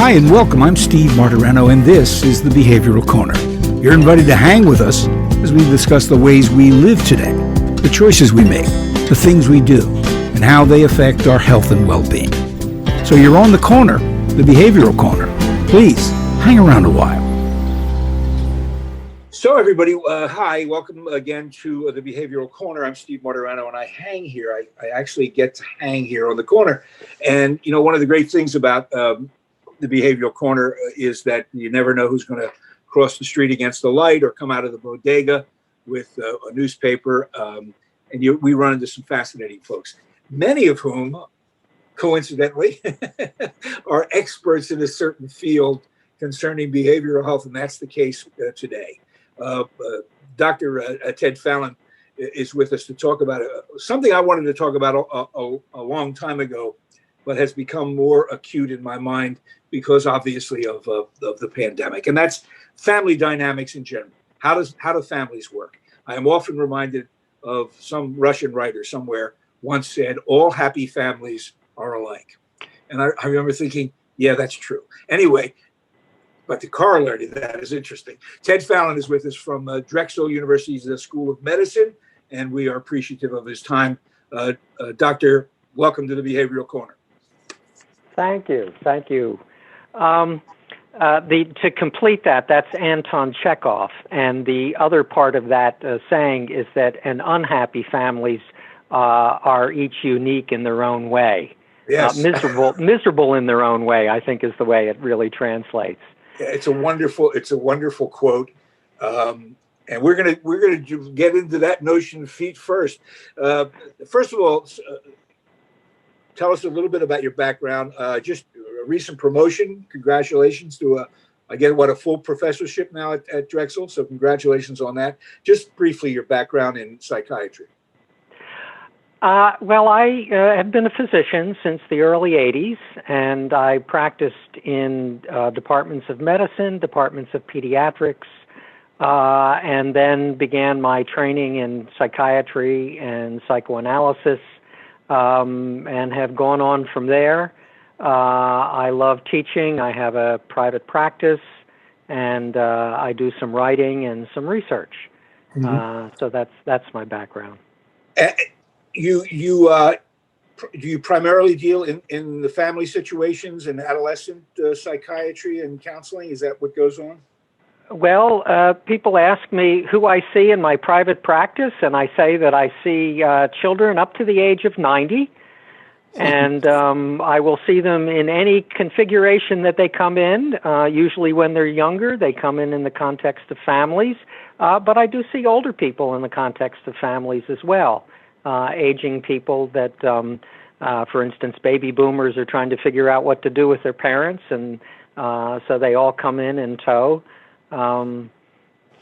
Hi and welcome. I'm Steve Martirano, and this is the Behavioral Corner. You're invited to hang with us as we discuss the ways we live today, the choices we make, the things we do, and how they affect our health and well-being. So you're on the corner, the Behavioral Corner. Please hang around a while. So everybody, hi, welcome again to the Behavioral Corner. I'm Steve Martirano, and I hang here. I actually get to hang here on the corner. And, you know, one of the great things about the Behavioral Corner is that you never know who's going to cross the street against the light or come out of the bodega with a newspaper. We run into some fascinating folks, many of whom, coincidentally, are experts in a certain field concerning behavioral health, and that's the case today. Dr. Ted Fallon is with us to talk about something I wanted to talk about a long time ago, but has become more acute in my mind because obviously of the pandemic, and that's family dynamics in general. How do families work? I am often reminded of some Russian writer somewhere once said, all happy families are alike. And I remember thinking, yeah, that's true. Anyway, but the corollary to that is interesting. Ted Fallon is with us from Drexel University's School of Medicine, and we are appreciative of his time. Doctor, welcome to the Behavioral Corner. Thank you. Thank you. To complete that, that's Anton Chekhov. And the other part of that saying is that unhappy families are each unique in their own way. Yes. Miserable in their own way, I think is the way it really translates. It's a wonderful quote. And we're gonna get into that notion feet first. First of all, tell us a little bit about your background. Just a recent promotion. Congratulations to a full professorship now at Drexel. So congratulations on that. Just briefly, your background in psychiatry. Well, I have been a physician since the early 80s, and I practiced in departments of medicine, departments of pediatrics, and then began my training in psychiatry and psychoanalysis, and have gone on from there. I love teaching. I have a private practice, and I do some writing and some research. Mm-hmm. So that's my background. Do you primarily deal in the family situations and adolescent psychiatry and counseling? Is that what goes on? Well, people ask me who I see in my private practice, and I say that I see children up to the age of 90, and I will see them in any configuration that they come in. Usually when they're younger, they come in the context of families, but I do see older people in the context of families as well. Aging people that, for instance, baby boomers are trying to figure out what to do with their parents, and so they all come in tow. And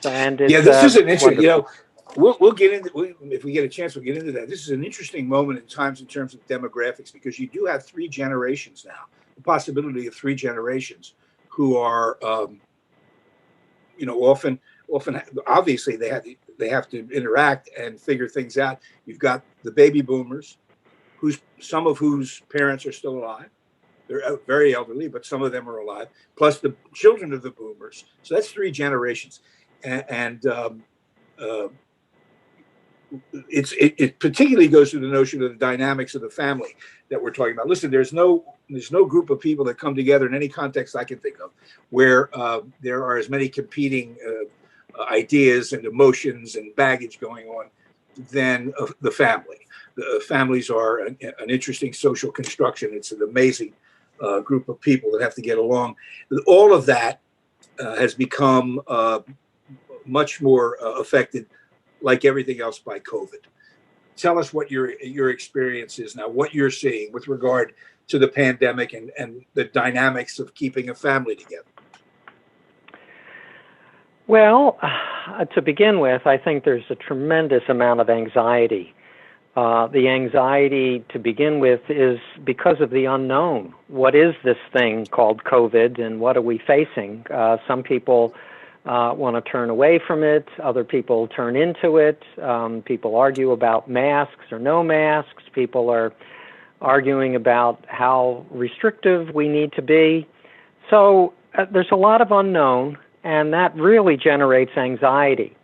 it's, this is an interesting. Wonderful. We'll get into if we get a chance. We'll get into that. This is an interesting moment in times in terms of demographics because you do have three generations now. The possibility of three generations who are, often obviously they have to interact and figure things out. You've got the baby boomers, some of whose parents are still alive. They're very elderly, but some of them are alive. Plus the children of the boomers. So that's three generations, and it particularly goes to the notion of the dynamics of the family that we're talking about. Listen, there's no group of people that come together in any context I can think of where there are as many competing ideas and emotions and baggage going on than the family. The families are an interesting social construction. It's an amazing group of people that have to get along. All of that has become much more affected, like everything else, by COVID. Tell us what your experience is now, what you're seeing with regard to the pandemic and the dynamics of keeping a family together. Well, to begin with, I think there's a tremendous amount of anxiety. The anxiety to begin with is because of the unknown. What is this thing called COVID, and what are we facing? Some people want to turn away from it. Other people turn into it. People argue about masks or no masks. People are arguing about how restrictive we need to be. So there's a lot of unknown, and that really generates anxiety.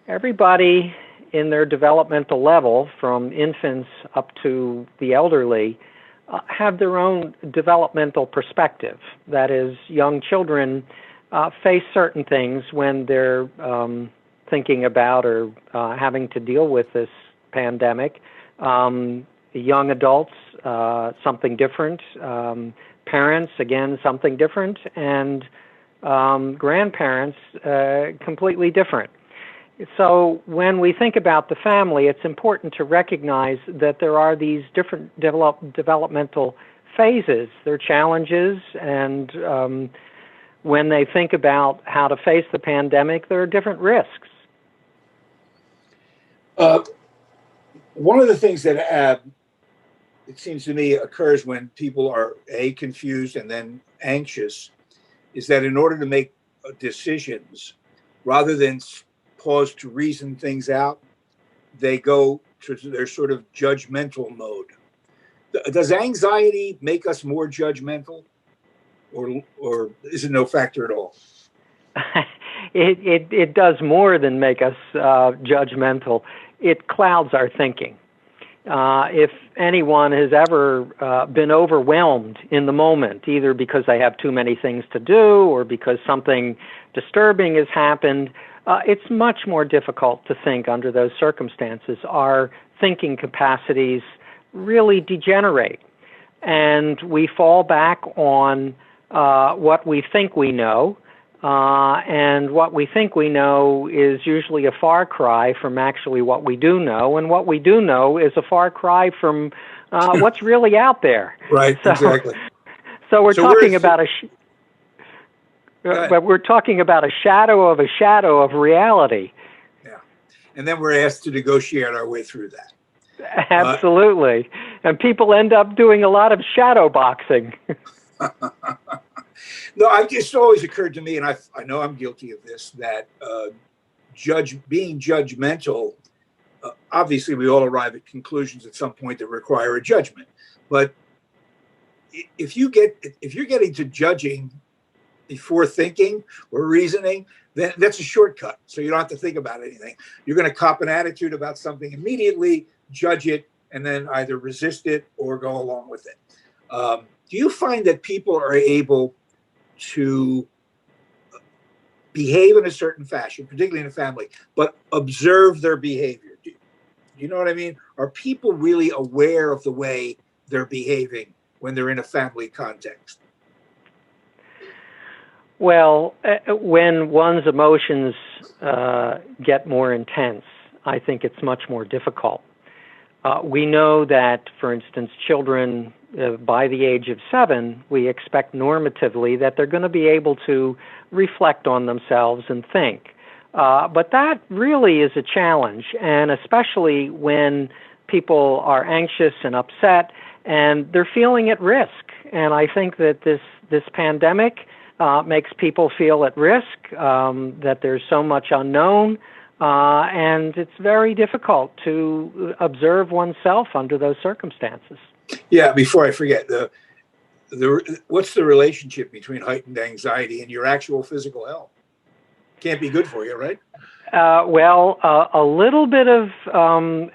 Everybody in their developmental level, from infants up to the elderly, have their own developmental perspective. That is, young children face certain things when they're thinking about or having to deal with this pandemic. Young adults, something different. Parents, again, something different. And grandparents, completely different. So when we think about the family, it's important to recognize that there are these different developmental phases. There are challenges, and when they think about how to face the pandemic, there are different risks. One of the things that it seems to me occurs when people are confused and then anxious is that in order to make decisions, rather than pause to reason things out, they go to their sort of judgmental mode. Does anxiety make us more judgmental, or is it no factor at all? It does more than make us judgmental. It clouds our thinking. If anyone has ever been overwhelmed in the moment, either because they have too many things to do or because something disturbing has happened, it's much more difficult to think under those circumstances. Our thinking capacities really degenerate, and we fall back on what we think we know, and what we think we know is usually a far cry from actually what we do know, and what we do know is a far cry from what's really out there. Right, exactly. So we're talking about we're talking about a shadow of reality. Yeah, and then we're asked to negotiate our way through that. Absolutely, and people end up doing a lot of shadow boxing. No, it's always occurred to me, and I know I'm guilty of this, that being judgmental, obviously we all arrive at conclusions at some point that require a judgment. But if you're getting to judging before thinking or reasoning, then that's a shortcut. So you don't have to think about anything. You're going to cop an attitude about something immediately, judge it, and then either resist it or go along with it. Do you find that people are able to behave in a certain fashion, particularly in a family, but observe their behavior? Do you know what I mean? Are people really aware of the way they're behaving when they're in a family context? Well, when one's emotions get more intense, I think it's much more difficult. We know that, for instance, children by the age of 7, we expect normatively that they're going to be able to reflect on themselves and think. But that really is a challenge, and especially when people are anxious and upset and they're feeling at risk. And I think that this pandemic makes people feel at risk, that there's so much unknown, and it's very difficult to observe oneself under those circumstances. Yeah, before I forget, what's the relationship between heightened anxiety and your actual physical health? Can't be good for you, right? Well, a little bit of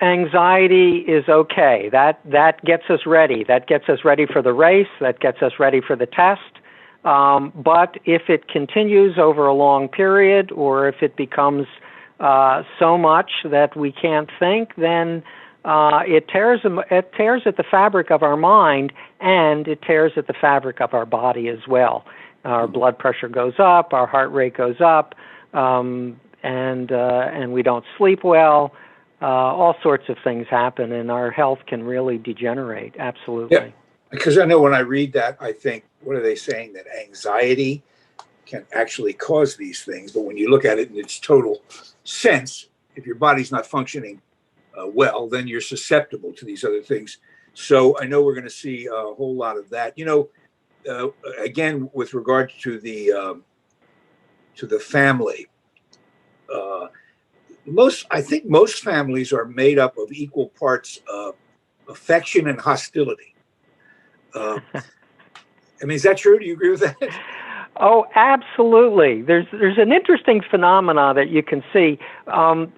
anxiety is okay. That gets us ready. That gets us ready for the race. That gets us ready for the test. But if it continues over a long period, or if it becomes so much that we can't think, then it tears at the fabric of our mind, and it tears at the fabric of our body as well. Our blood pressure goes up, our heart rate goes up, and we don't sleep well. All sorts of things happen, and our health can really degenerate. Absolutely. Yeah, because I know when I read that, I think, what are they saying? That anxiety can actually cause these things, but when you look at it in its total sense, if your body's not functioning well, then you're susceptible to these other things. So I know we're going to see a whole lot of that. Again, with regard to the family, I think most families are made up of equal parts of affection and hostility. I mean, is that true? Do you agree with that? Oh, absolutely. There's an interesting phenomena that you can see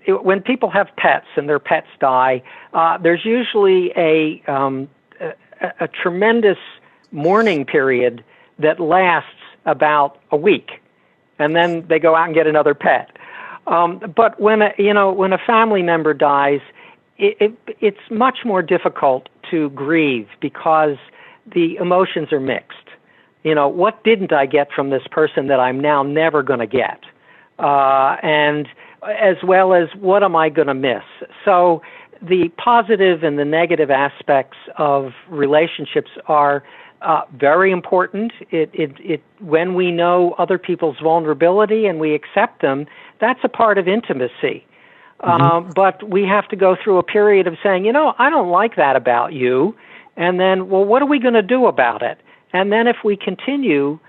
when people have pets and their pets die. There's usually a tremendous mourning period that lasts about a week, and then they go out and get another pet. But when a family member dies, it's much more difficult to grieve because the emotions are mixed. What didn't I get from this person that I'm now never going to get? And as well as what am I going to miss? So the positive and the negative aspects of relationships are very important. When we know other people's vulnerability and we accept them, that's a part of intimacy. But we have to go through a period of saying, I don't like that about you. And then, well, what are we going to do about it? And then if we continue,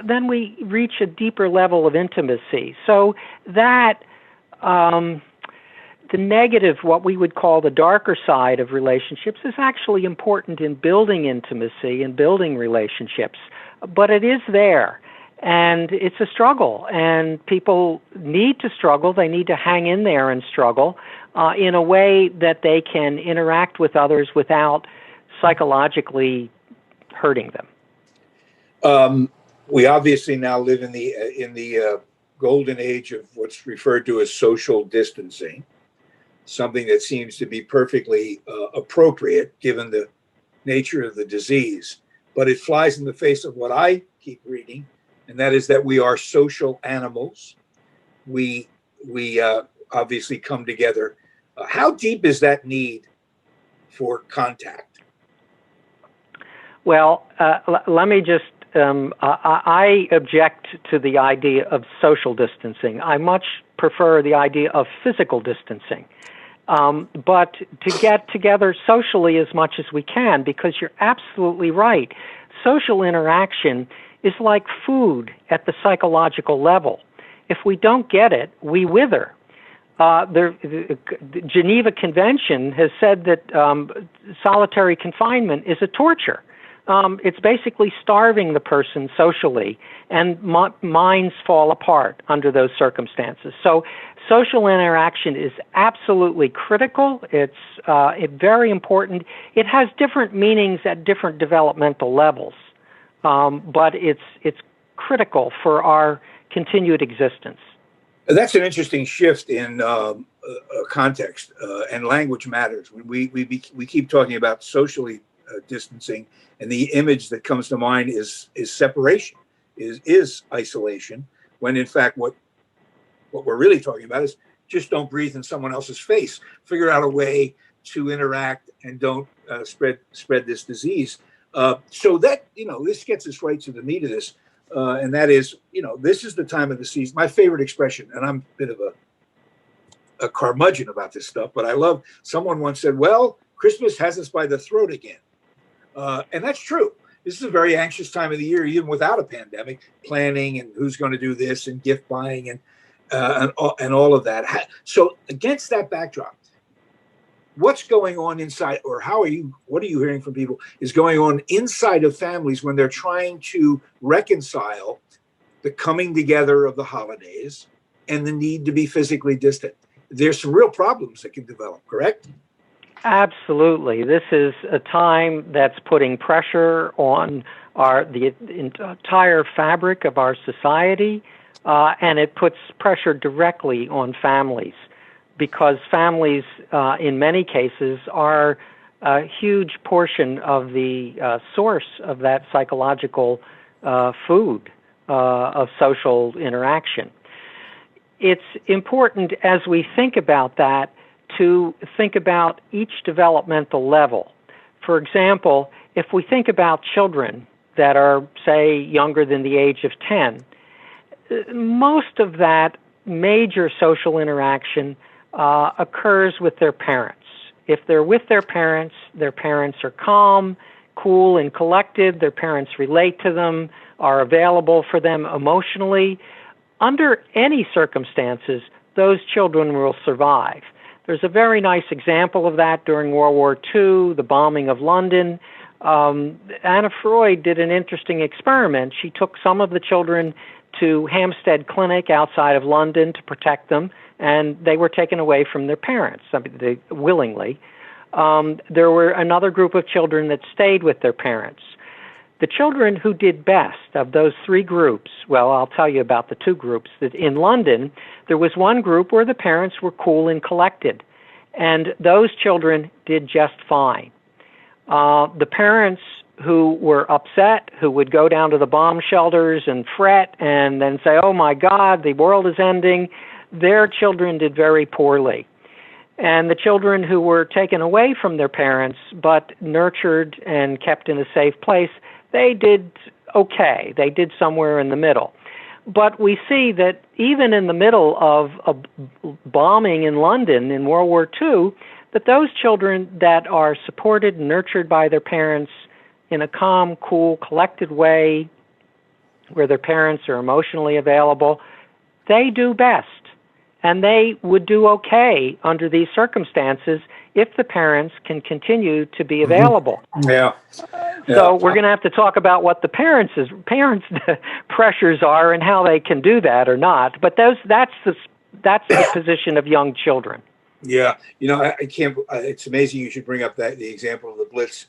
then we reach a deeper level of intimacy. So that the negative, what we would call the darker side of relationships, is actually important in building intimacy and building relationships. But it is there, and it's a struggle, and people need to struggle. They need to hang in there and struggle in a way that they can interact with others without psychologically hurting them. We obviously now live in the golden age of what's referred to as social distancing, something that seems to be perfectly appropriate given the nature of the disease. But it flies in the face of what I keep reading, and that is that we are social animals. We obviously come together. How deep is that need for contact? Well, let me just I object to the idea of social distancing. I much prefer the idea of physical distancing. But to get together socially as much as we can, because you're absolutely right. Social interaction is like food at the psychological level. If we don't get it, we wither. The Geneva Convention has said that solitary confinement is a torture. It's basically starving the person socially, and minds fall apart under those circumstances. So social interaction is absolutely critical. It's very important. It has different meanings at different developmental levels, but it's critical for our continued existence. That's an interesting shift in context, and language matters. When we keep talking about socially distancing, and the image that comes to mind is separation, is isolation, when in fact what we're really talking about is just don't breathe in someone else's face. Figure out a way to interact and don't spread this disease. So that, this gets us right to the meat of this, and that is, this is the time of the season. My favorite expression, and I'm a bit of a curmudgeon about this stuff, but I love, someone once said, well, Christmas has us by the throat again. And that's true. This is a very anxious time of the year, even without a pandemic, planning and who's going to do this and gift buying and all of that. So against that backdrop, what's going on inside, or what are you hearing from people is going on inside of families when they're trying to reconcile the coming together of the holidays and the need to be physically distant? There's some real problems that can develop, correct? Absolutely. This is a time that's putting pressure on the entire fabric of our society, and it puts pressure directly on families, because families, in many cases, are a huge portion of the source of that psychological food of social interaction. It's important, as we think about that, to think about each developmental level. For example, if we think about children that are, say, younger than the age of 10, most of that major social interaction occurs with their parents. If they're with their parents are calm, cool, and collected. Their parents relate to them, are available for them emotionally. Under any circumstances, those children will survive. There's a very nice example of that during World War II, the bombing of London. Anna Freud did an interesting experiment. She took some of the children to Hampstead Clinic outside of London to protect them, and they were taken away from their parents willingly. There were another group of children that stayed with their parents. The children who did best of those three groups, well, I'll tell you about the two groups. That in London, there was one group where the parents were cool and collected, and those children did just fine. The parents who were upset, who would go down to the bomb shelters and fret and then say, oh my God, the world is ending, their children did very poorly. And the children who were taken away from their parents but nurtured and kept in a safe place, they did okay. They did somewhere in the middle. But we see that even in the middle of a bombing in London in World War II, that those children that are supported and nurtured by their parents in a calm, cool, collected way, where their parents are emotionally available, they do best. And they would do okay under these circumstances if the parents can continue to be available. Yeah. So we're going to have to talk about what the parents' pressures are and how they can do that or not. But that's the position of young children. Yeah, I can't. It's amazing you should bring up the example of the Blitz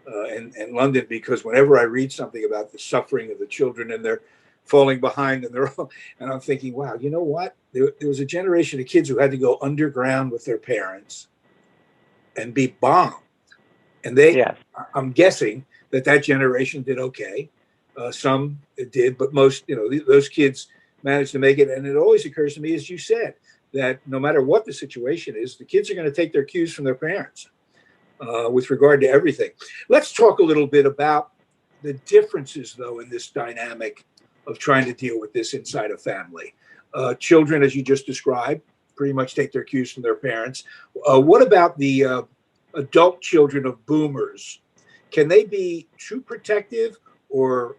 in London, because whenever I read something about the suffering of the children and they're falling behind and I'm thinking, wow, you know what? There was a generation of kids who had to go underground with their parents and be bombed, and Yes. I'm guessing that generation did okay. Some did, but most, those kids managed to make it. And it always occurs to me, as you said, that no matter what the situation is, the kids are going to take their cues from their parents with regard to everything. Let's talk a little bit about the differences, though, in this dynamic of trying to deal with this inside a family. Children, as you just described, pretty much take their cues from their parents. What about the adult children of boomers? Can they be too protective or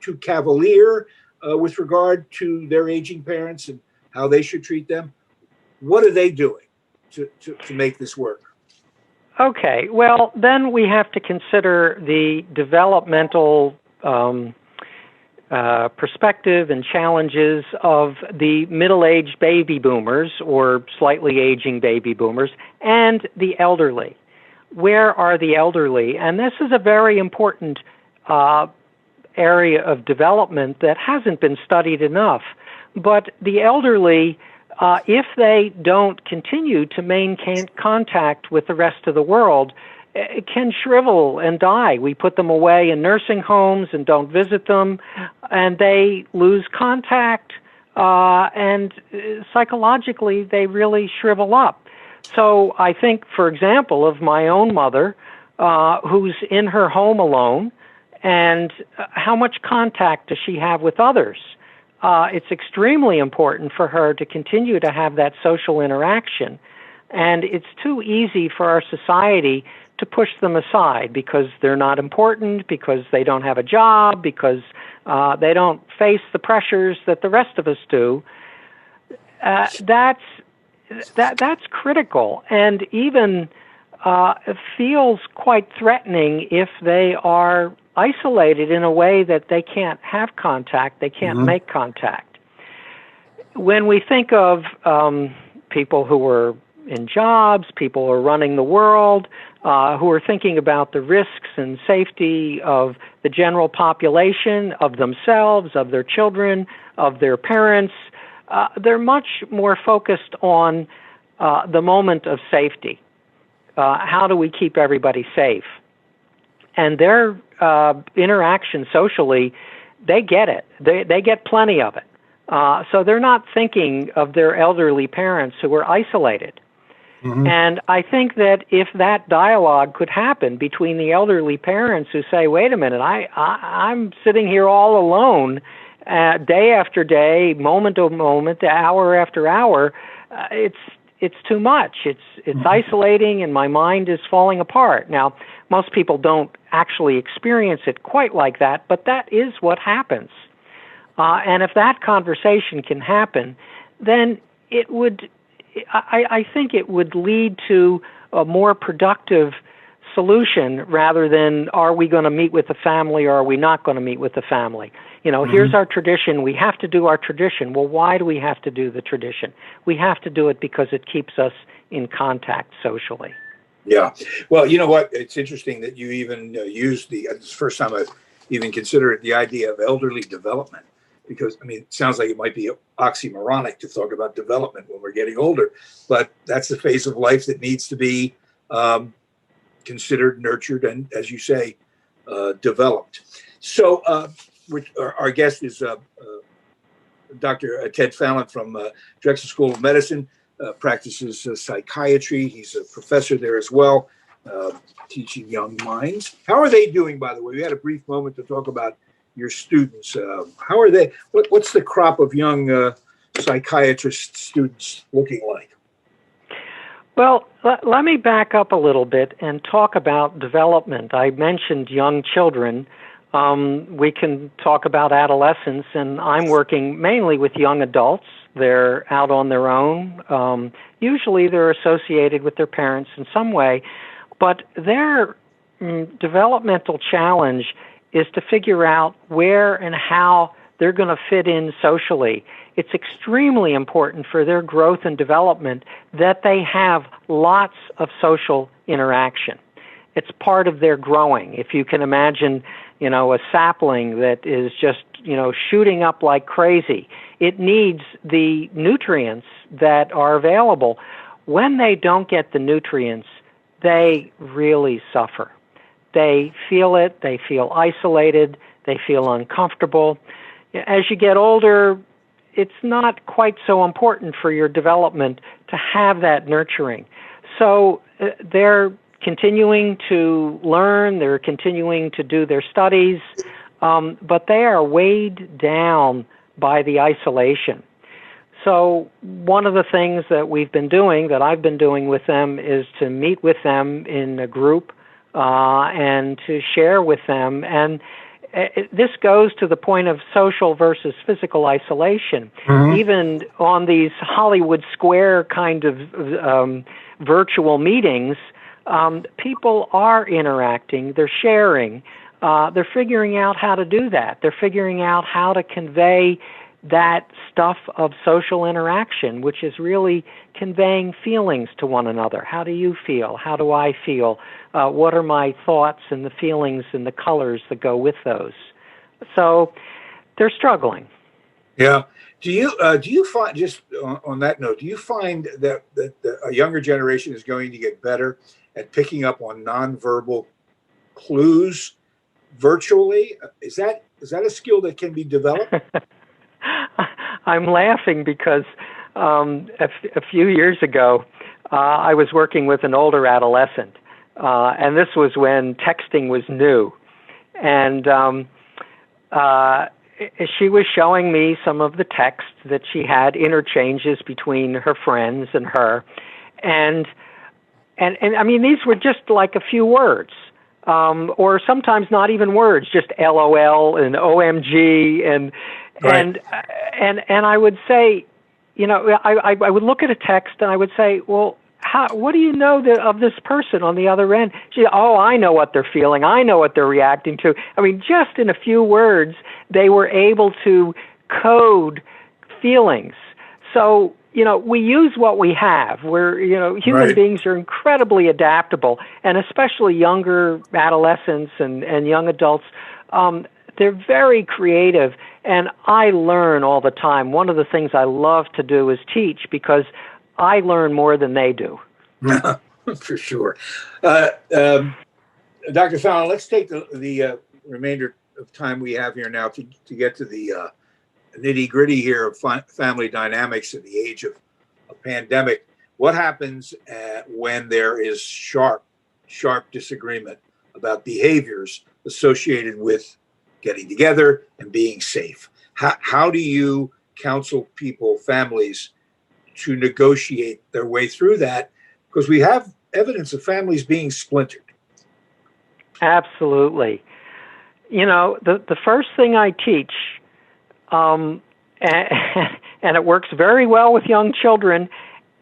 too cavalier with regard to their aging parents and how they should treat them? What are they doing to make this work? Okay, well, then we have to consider the developmental perspective and challenges of the middle-aged baby boomers or slightly aging baby boomers and the elderly. Where are the elderly? And this is a very important area of development that hasn't been studied enough. But the elderly, if they don't continue to maintain contact with the rest of the world, can shrivel and die. We put them away in nursing homes and don't visit them, and they lose contact, and psychologically they really shrivel up. So I think, for example, of my own mother, who's in her home alone, and how much contact does she have with others? It's extremely important for her to continue to have that social interaction. And it's too easy for our society to push them aside because they're not important, because they don't have a job, because they don't face the pressures that the rest of us do. That's critical, and even it feels quite threatening if they are isolated in a way that they can't have contact, they can't make contact. When we think of people who are in jobs, people who are running the world, who are thinking about the risks and safety of the general population, of themselves, of their children, of their parents, they're much more focused on the moment of safety. How do we keep everybody safe? And their interaction socially, they get it. They get plenty of it. So they're not thinking of their elderly parents who are isolated. And I think that if that dialogue could happen between the elderly parents who say, wait a minute, I'm sitting here all alone day after day, moment to moment, hour after hour, it's too much. It's isolating, and my mind is falling apart. Now, most people don't actually experience it quite like that, but that is what happens. And if that conversation can happen, then I think it would lead to a more productive solution rather than are we going to meet with the family or are we not going to meet with the family. Here's our tradition. We have to do our tradition. Well, why do we have to do the tradition? We have to do it because it keeps us in contact socially. Yeah. Well, you know what? It's interesting that you even used it's the first time I've even considered the idea of elderly development, because, it sounds like it might be oxymoronic to talk about development when we're getting older, but that's the phase of life that needs to be considered, nurtured, and, as you say, developed. So, our guest is Dr. Ted Fallon from Drexel School of Medicine, practices psychiatry. He's a professor there as well, teaching young minds. How are they doing, by the way? We had a brief moment to talk about your students. How are they? What's the crop of young psychiatrist students looking like? Well, let me back up a little bit and talk about development. I mentioned young children. We can talk about adolescents, and I'm working mainly with young adults. They're out on their own. Usually they're associated with their parents in some way, but their developmental challenge is to figure out where and how they're going to fit in socially. It's extremely important for their growth and development that they have lots of social interaction. It's part of their growing. If you can imagine, a sapling that is just, shooting up like crazy, it needs the nutrients that are available. When they don't get the nutrients, they really suffer. They feel it, they feel isolated, they feel uncomfortable. As you get older, it's not quite so important for your development to have that nurturing. So they're continuing to learn, they're continuing to do their studies, but they are weighed down by the isolation. So one of the things that we've been doing, that I've been doing with them, is to meet with them in a group and to share with them. And this goes to the point of social versus physical isolation. Mm-hmm. Even on these Hollywood Square kind of virtual meetings, people are interacting, they're sharing, they're figuring out how to do that. They're figuring out how to convey that stuff of social interaction, which is really conveying feelings to one another. How do you feel? How do I feel? What are my thoughts and the feelings and the colors that go with those? So they're struggling. Yeah. Do you find, just on that note, do you find that a younger generation is going to get better at picking up on nonverbal clues virtually? Is that a skill that can be developed? I'm laughing because a few years ago, I was working with an older adolescent, and this was when texting was new. And she was showing me some of the texts that she had, interchanges between her friends and her. And I mean, these were just like a few words, or sometimes not even words, just LOL and OMG and right. and I would say, I would look at a text and I would say, well, what do you know of this person on the other end? I know what they're feeling. I know what they're reacting to. I mean, just in a few words, they were able to code feelings. So, we use what we have. Human right. beings are incredibly adaptable, and especially younger adolescents and young adults, they're very creative, and I learn all the time. One of the things I love to do is teach, because I learn more than they do. For sure. Dr. Fallon, let's take the remainder of time we have here now to get to the nitty-gritty here of family dynamics in the age of a pandemic. What happens when there is sharp disagreement about behaviors associated with getting together and being safe? How do you counsel people, families, to negotiate their way through that? Because we have evidence of families being splintered. Absolutely. The first thing I teach, and it works very well with young children,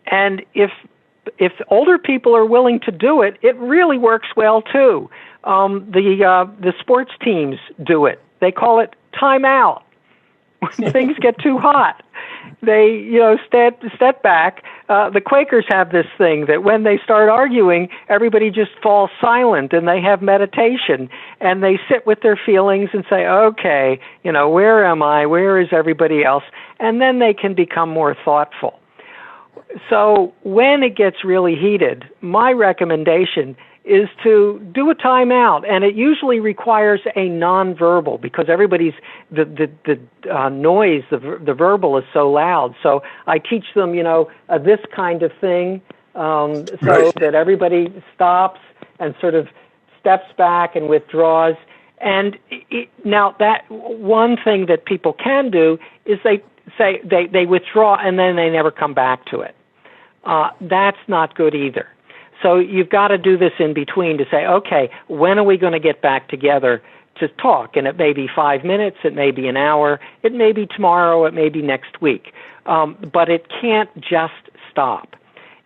and if if older people are willing to do it, it really works well too. The sports teams do it. They call it timeout. When things get too hot, they step back. The Quakers have this thing that when they start arguing, everybody just falls silent, and they have meditation, and they sit with their feelings and say, okay, where am I? Where is everybody else? And then they can become more thoughtful. So when it gets really heated, my recommendation is to do a timeout, and it usually requires a nonverbal because everybody's the noise, the verbal is so loud. So I teach them, this kind of thing, so that everybody stops and sort of steps back and withdraws. And now that one thing that people can do is they say they withdraw and then they never come back to it. That's not good either. So you've got to do this in between to say, okay, when are we going to get back together to talk? And it may be 5 minutes, it may be an hour, it may be tomorrow, it may be next week. But it can't just stop.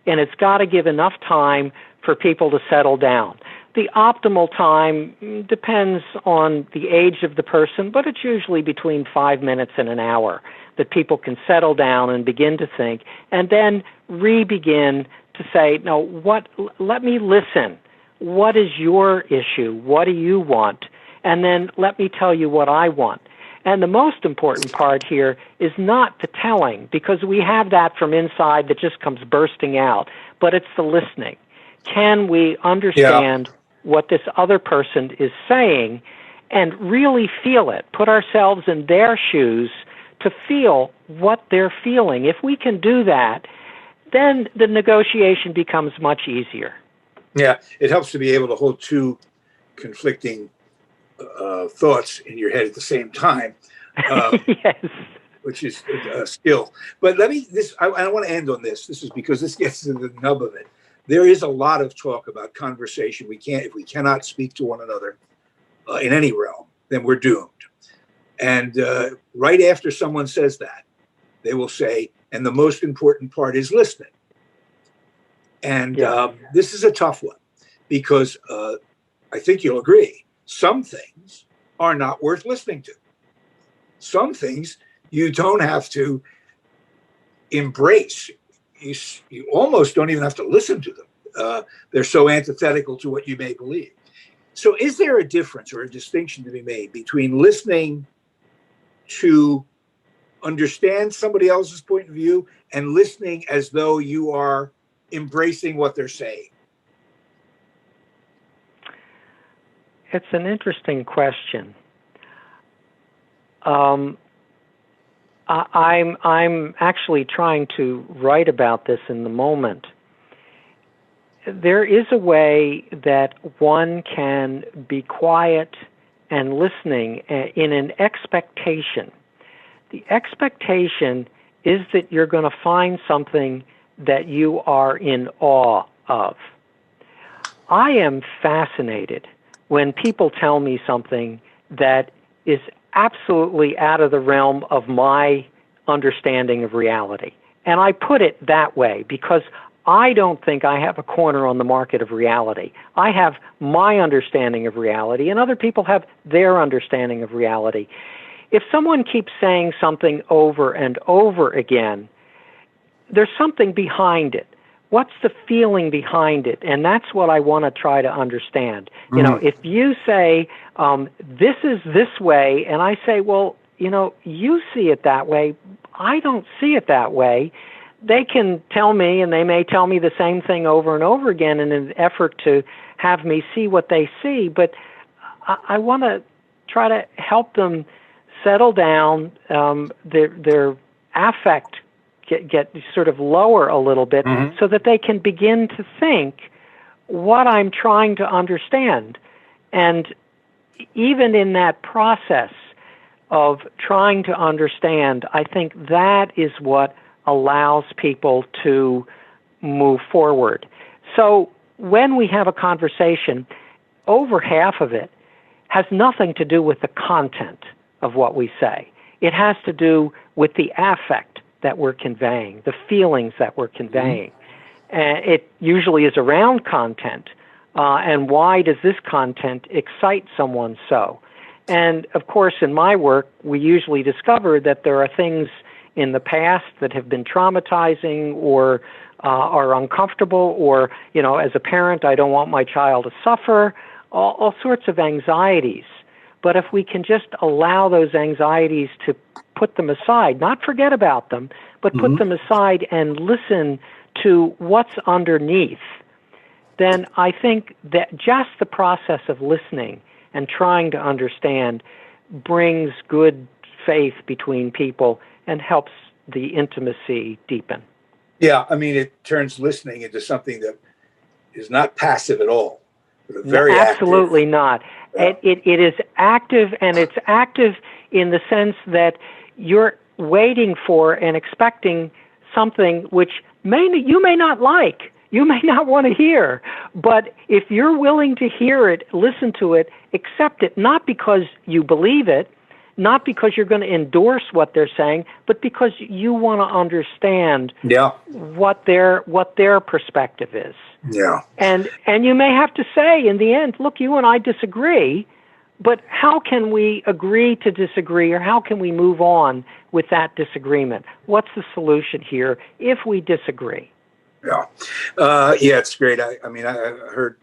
And it's got to give enough time for people to settle down. The optimal time depends on the age of the person, but it's usually between 5 minutes and an hour that people can settle down and begin to think, and then re-begin to say, no, let me listen. What is your issue? What do you want? And then let me tell you what I want. And the most important part here is not the telling, because we have that from inside that just comes bursting out, but it's the listening. Can we understand what this other person is saying and really feel it, put ourselves in their shoes to feel what they're feeling? If we can do that, then the negotiation becomes much easier. Yeah, it helps to be able to hold two conflicting thoughts in your head at the same time, yes, which is a skill. But I want to end on this. This is because this gets to the nub of it. There is a lot of talk about conversation. If we cannot speak to one another in any realm, then we're doomed. And right after someone says that, they will say, and the most important part is listening. And this is a tough one because I think you'll agree, some things are not worth listening to. Some things you don't have to embrace. You almost don't even have to listen to them. They're so antithetical to what you may believe. So is there a difference or a distinction to be made between listening to understand somebody else's point of view and listening as though you are embracing what they're saying? It's an interesting question. I'm actually trying to write about this in the moment. There is a way that one can be quiet and listening in an expectation. The expectation is that you're going to find something that you are in awe of. I am fascinated when people tell me something that is absolutely out of the realm of my understanding of reality. And I put it that way because I don't think I have a corner on the market of reality. I have my understanding of reality, and other people have their understanding of reality. If someone keeps saying something over and over again, there's something behind it. What's the feeling behind it? And that's what I want to try to understand. Mm-hmm. If you say, this is this way, and I say, well, you see it that way, I don't see it that way, they can tell me, and they may tell me the same thing over and over again in an effort to have me see what they see, but I want to try to help them settle down, their affect get sort of lower a little bit, mm-hmm. so that they can begin to think what I'm trying to understand. And even in that process of trying to understand, I think that is what allows people to move forward. So when we have a conversation, over half of it has nothing to do with the content of what we say. It has to do with the affect that we're conveying, the feelings that we're conveying. It usually is around content. And why does this content excite someone so? And of course, in my work, we usually discover that there are things in the past that have been traumatizing or are uncomfortable, or, as a parent, I don't want my child to suffer, all sorts of anxieties. But if we can just allow those anxieties to put them aside, not forget about them, but put them aside and listen to what's underneath, then I think that just the process of listening and trying to understand brings good faith between people and helps the intimacy deepen. Yeah, I mean, it turns listening into something that is not passive at all, but very absolutely active. Not. Yeah. It is active, and it's active in the sense that you're waiting for and expecting something which you may not like, you may not want to hear, but if you're willing to hear it, listen to it, accept it, not because you believe it, not because you're going to endorse what they're saying, but because you want to understand what their perspective is. Yeah. And you may have to say in the end, look, you and I disagree, but how can we agree to disagree, or how can we move on with that disagreement? What's the solution here if we disagree? Yeah. It's great. I mean, I heard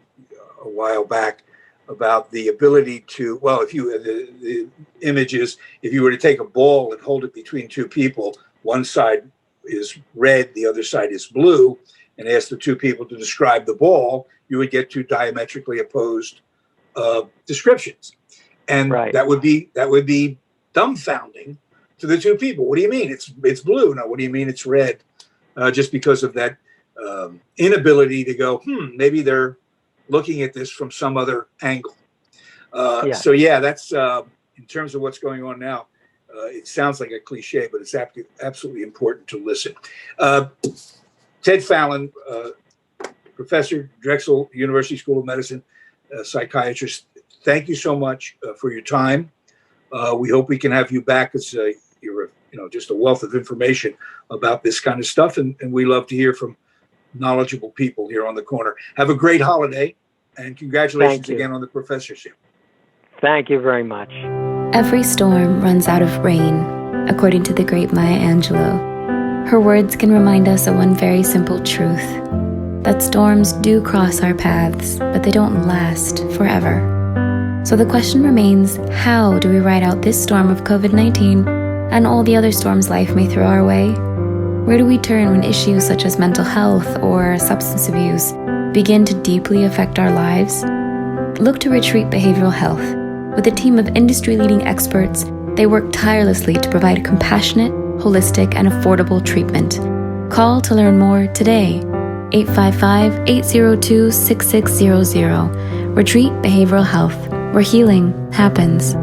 a while back about the ability to, the image is, if you were to take a ball and hold it between two people, one side is red, the other side is blue, and ask the two people to describe the ball, you would get two diametrically opposed descriptions. And that would be dumbfounding to the two people. What do you mean it's blue? No, what do you mean it's red? Just because of that inability to go, maybe they're looking at this from some other angle. So that's in terms of what's going on now. It sounds like a cliche, but it's absolutely important to listen. Ted Fallon, professor, Drexel University School of Medicine, psychiatrist. Thank you so much for your time. We hope we can have you back. You're just a wealth of information about this kind of stuff, and we love to hear from knowledgeable people here on the corner. Have a great holiday, and congratulations again on the professorship. Thank you very much. Every storm runs out of rain, according to the great Maya Angelou. Her words can remind us of one very simple truth, that storms do cross our paths, but they don't last forever. So the question remains, how do we ride out this storm of COVID-19 and all the other storms life may throw our way? Where do we turn when issues such as mental health or substance abuse begin to deeply affect our lives? Look to Retreat Behavioral Health. With a team of industry-leading experts, they work tirelessly to provide compassionate, holistic, and affordable treatment. Call to learn more today. 855-802-6600. Retreat Behavioral Health, where healing happens.